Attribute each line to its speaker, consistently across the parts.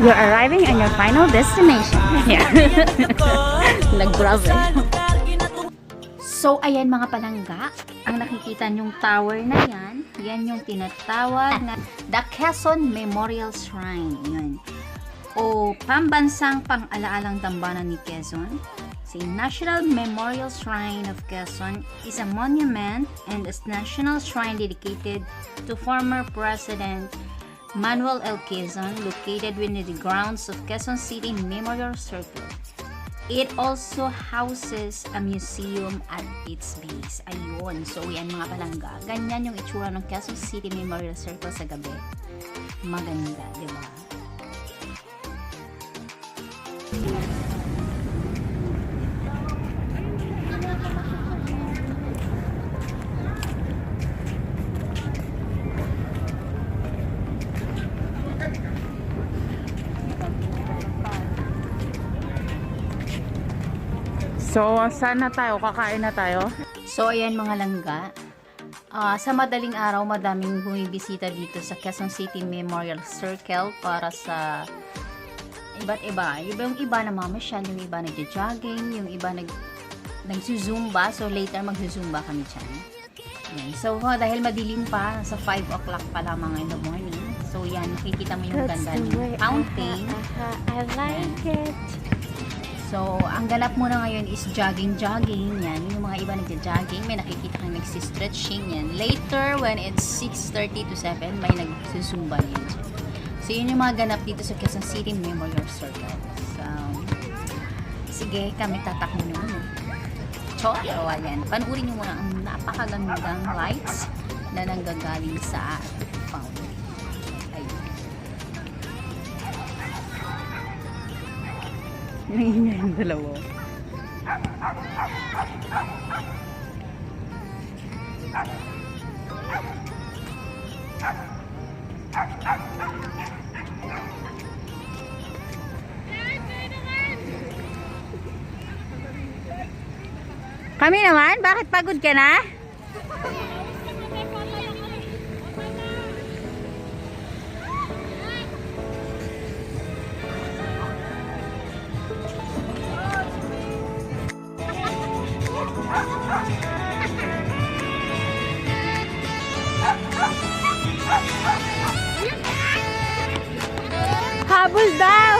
Speaker 1: You're arriving on your final destination. Yeah. Nag-grabe. So, ayan mga palangga. Ang nakikita nyong tower na yan, yan yung tinatawag na the Quezon Memorial Shrine. Yan. O pambansang pang-alaalang dambana ni Quezon. The National Memorial Shrine of Quezon is a monument and a national shrine dedicated to former President Manuel L. Quezon, located within the grounds of Quezon City Memorial Circle. It also houses a museum at its base. Ayun. So, yan mga palangga. Ganyan yung itsura ng Quezon City Memorial Circle sa gabi. Maganda, di ba?
Speaker 2: So, saan na tayo? Kakain na tayo?
Speaker 1: So, ayan mga langga. Sa madaling araw, madaming bumibisita dito sa Quezon City Memorial Circle para sa iba't iba. Yung iba na mamasyal, yung iba nagja-jogging, yung iba nagsusumba. So, later magsusumba kami dyan. Yan. So, dahil madilim pa, sa 5 o'clock pa lamang in the morning. So, yan, nakikita mo yung ganda ng fountain.
Speaker 2: I like it.
Speaker 1: So, ang ganap muna ngayon is jogging-jogging. Yan, yung mga iba nagja-jogging. May nakikita kang nagsi-stretching yan. Later, when it's 6:30 to 7, may nagsusumba yan. So, yun yung mga ganap dito sa Quezon City Memorial Circle. So, sige, kami tatakbo naman. Choro, yan. Panurin nyo muna ang napakagandang lights na nanggagaling sa fountain. Ayun.
Speaker 2: Nanginga yung dalawa.
Speaker 1: Kami naman? Bakit pagod ka na? Habol daw!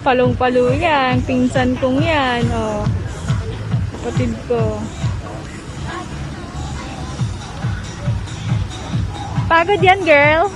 Speaker 3: Palong-palo yan. Pinsan kong yan. Oh. Kapatid ko. Pagod yan, girl.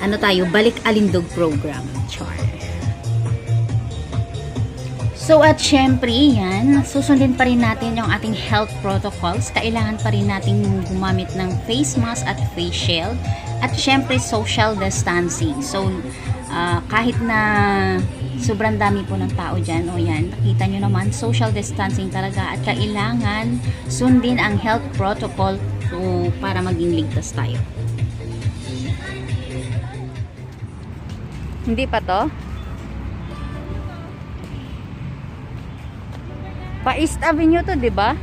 Speaker 1: Ano tayo, balik alindog program. Char. So at syempre, yan, susundin pa rin natin yung ating health protocols. Kailangan pa rin natin gumamit ng face mask at face shield. At syempre, social distancing. So, kahit na sobrang dami po ng tao dyan, o yan, nakita nyo naman, social distancing talaga. At kailangan sundin ang health protocol para maging ligtas tayo. Hindi pa to? Pa East Avenue to, di ba?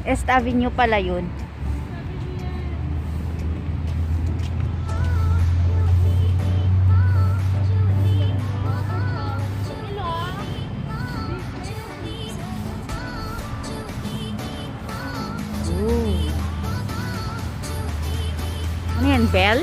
Speaker 1: East Avenue pala yun. Ano yan, Bell?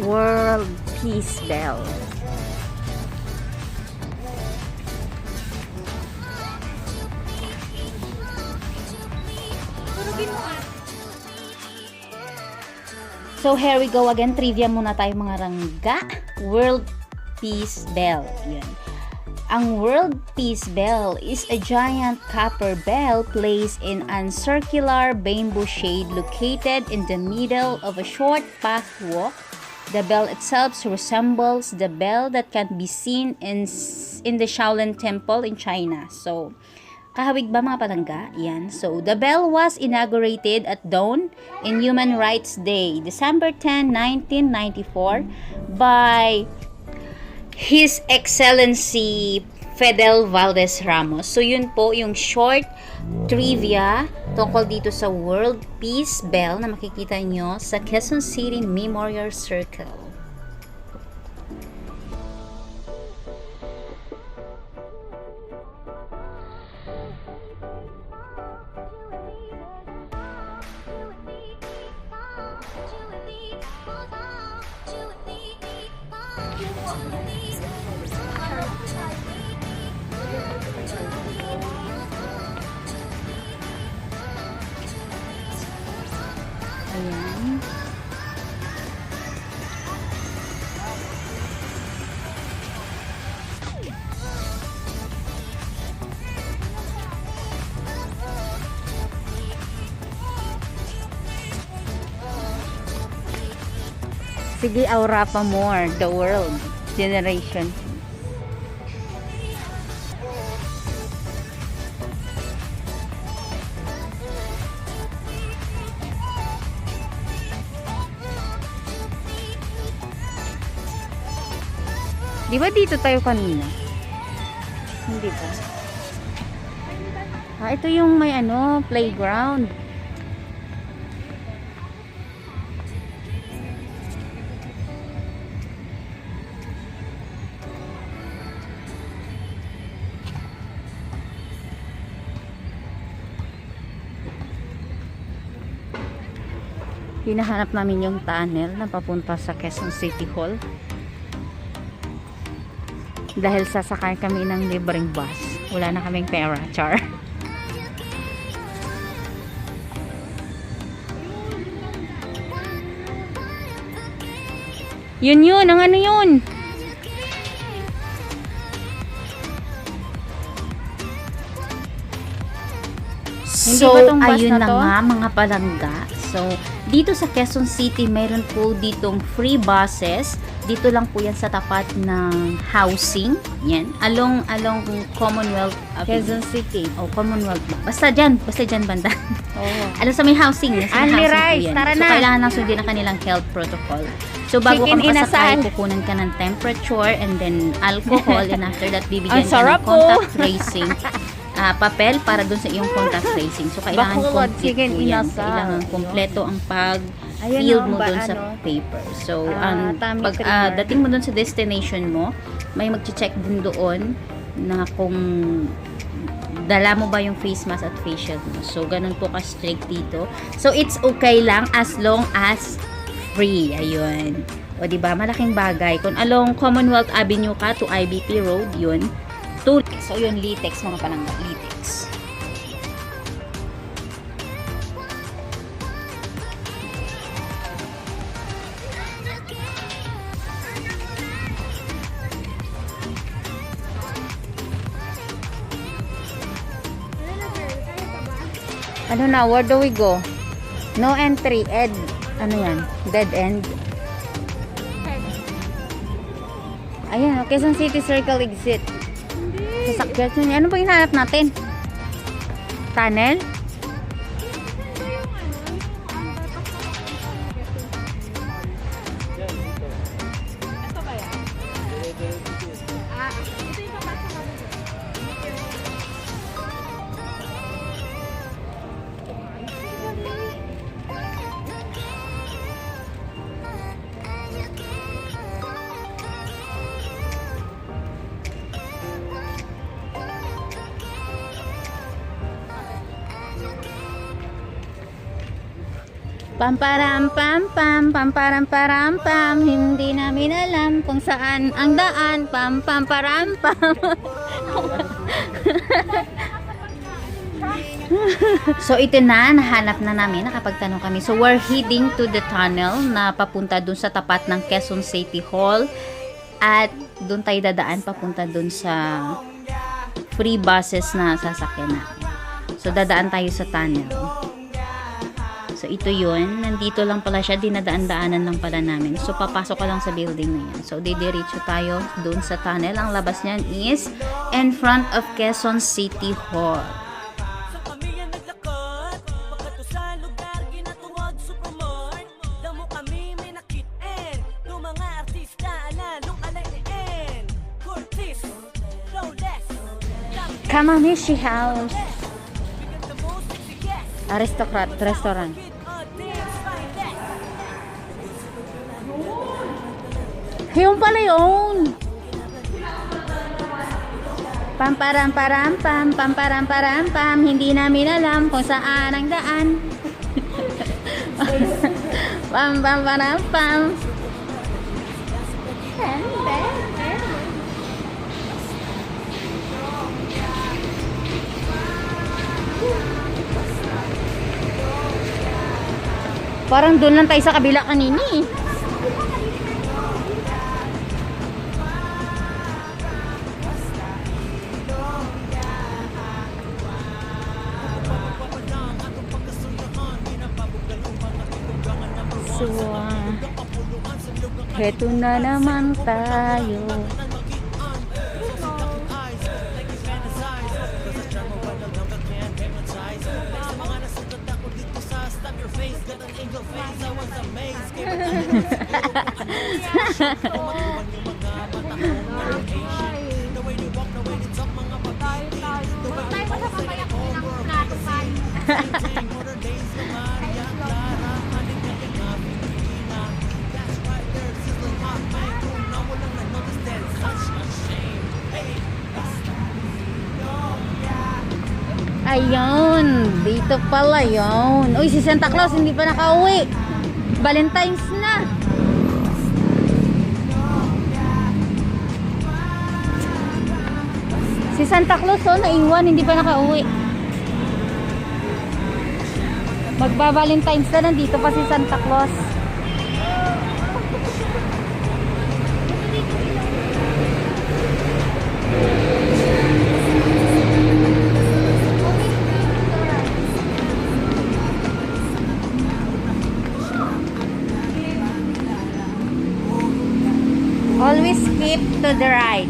Speaker 1: World Peace Bell. So here we go again. Trivia muna tayo mga rangga. World Peace Bell. Yun. Ang World Peace Bell is a giant copper bell placed in a circular bamboo shade located in the middle of a short path walk. The bell itself resembles the bell that can be seen in the Shaolin Temple in China. So, Kahawig ba mga palangga? Yan. So, the bell was inaugurated at dawn in Human Rights Day, December 10, 1994 by His Excellency Fidel Valdez Ramos. So, yun po yung short trivia tungkol dito sa World Peace Bell na makikita nyo sa Quezon City Memorial Circle. Ayan. Sige, aura pa more. The world. Generation. Di ba dito tayo kanina? Hindi ba? Ah, ito yung may ano, playground. Hinahanap namin yung tunnel na papunta sa Quezon City Hall. Dahil sasakay kami ng libreng bus. Wala na kaming pera, char. Yun, ang ano yun? So,
Speaker 3: ba tong bus
Speaker 1: ayun
Speaker 3: na
Speaker 1: na
Speaker 3: to?
Speaker 1: nga mga palangga. So, dito sa Quezon City, mayroon po ditong free buses. Dito lang po yan sa tapat ng housing. Yan. Along Commonwealth.
Speaker 3: Quezon City.
Speaker 1: Oh, Commonwealth ba? Basta dyan banda.
Speaker 3: Oo.
Speaker 1: Alam sa may housing. Sa may
Speaker 3: Only
Speaker 1: housing po
Speaker 3: rice.
Speaker 1: yan.
Speaker 3: Tara
Speaker 1: So,
Speaker 3: na.
Speaker 1: kailangan lang sundin ang kanilang health protocol. So, bago ka
Speaker 3: Chicken
Speaker 1: makasakay,
Speaker 3: inasal.
Speaker 1: kukunan ka ng temperature and then alcohol and after that, bibigyan
Speaker 3: Ang
Speaker 1: ka ng
Speaker 3: sarap po.
Speaker 1: contact tracing. Papel para dun sa iyong contact tracing. So, kailangan
Speaker 3: Bakulod,
Speaker 1: complete
Speaker 3: chicken
Speaker 1: po yan.
Speaker 3: inasal.
Speaker 1: Kailangan kompleto ang
Speaker 3: Ayun,
Speaker 1: pag-field
Speaker 3: oh,
Speaker 1: mo dun sa
Speaker 3: ano?
Speaker 1: paper. So,
Speaker 3: tummy
Speaker 1: pag
Speaker 3: creamer.
Speaker 1: dating mo dun sa destination mo, may mag-check din doon na kung dala mo ba yung face mask at facial mo. So, ganun po ka-strict dito. So, it's okay lang as long as free. Ayun. O, diba? Malaking bagay. Kung along Commonwealth Avenue ka to IBP Road, yun. So, yun, Litex, mga palangga. Litex. Ano na? Where do we go? No entry. Ano yan? Dead end. Ayan, Quezon City Circle exit. Sasakyan. Ano ba hinahanap natin? Tunnel? Pamparam pam pam, pamparam param pam, hindi namin alam kung saan ang daan, pam pam param pam. So ito na, nahanap na namin, nakapagtanong kami. So we're heading to the tunnel na papunta dun sa tapat ng Quezon City Hall at dun tayo dadaan papunta dun sa free buses na sasakyan natin. So dadaan tayo sa tunnel. So, ito yun. Nandito lang pala siya. Dinadaan-daanan lang pala namin. So, papasok ka lang sa building na yan. So, didiretso tayo dun sa tunnel. Ang labas niyan is in front of Quezon City Hall. Kamamishi House. Aristocrat Restaurant. Yung pala yun. Pamparam param pam, pamparam param pam. Hindi namin alam kung saan ang daan. Pam pam param pam. Parang doon lang tayo sa kabila kanini eh. So, heto na naman tayo. Ayun, dito pala yun. Uy, si Santa Claus hindi pa nakauwi. Valentine's na. Si Santa Claus oh, naiwan, hindi pa nakauwi. Magba-Valentine's na, nandito pa si Santa Claus. Always keep to the right.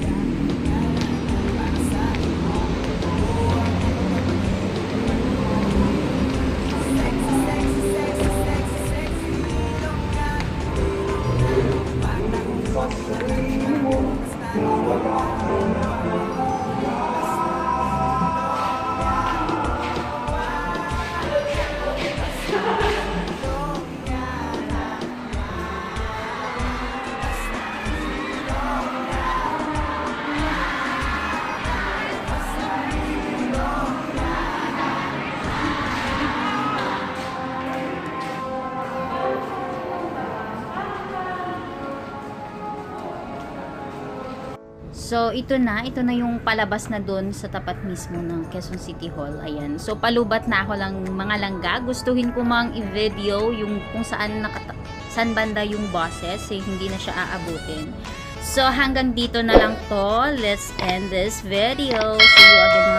Speaker 1: So, ito na yung palabas na doon sa tapat mismo ng Quezon City Hall. Ayan. So, palubat na ako lang mga langga. Gustuhin ko mang i-video yung kung saan banda yung buses. Eh, hindi na siya aabutin. So, hanggang dito na lang to. Let's end this video. See you again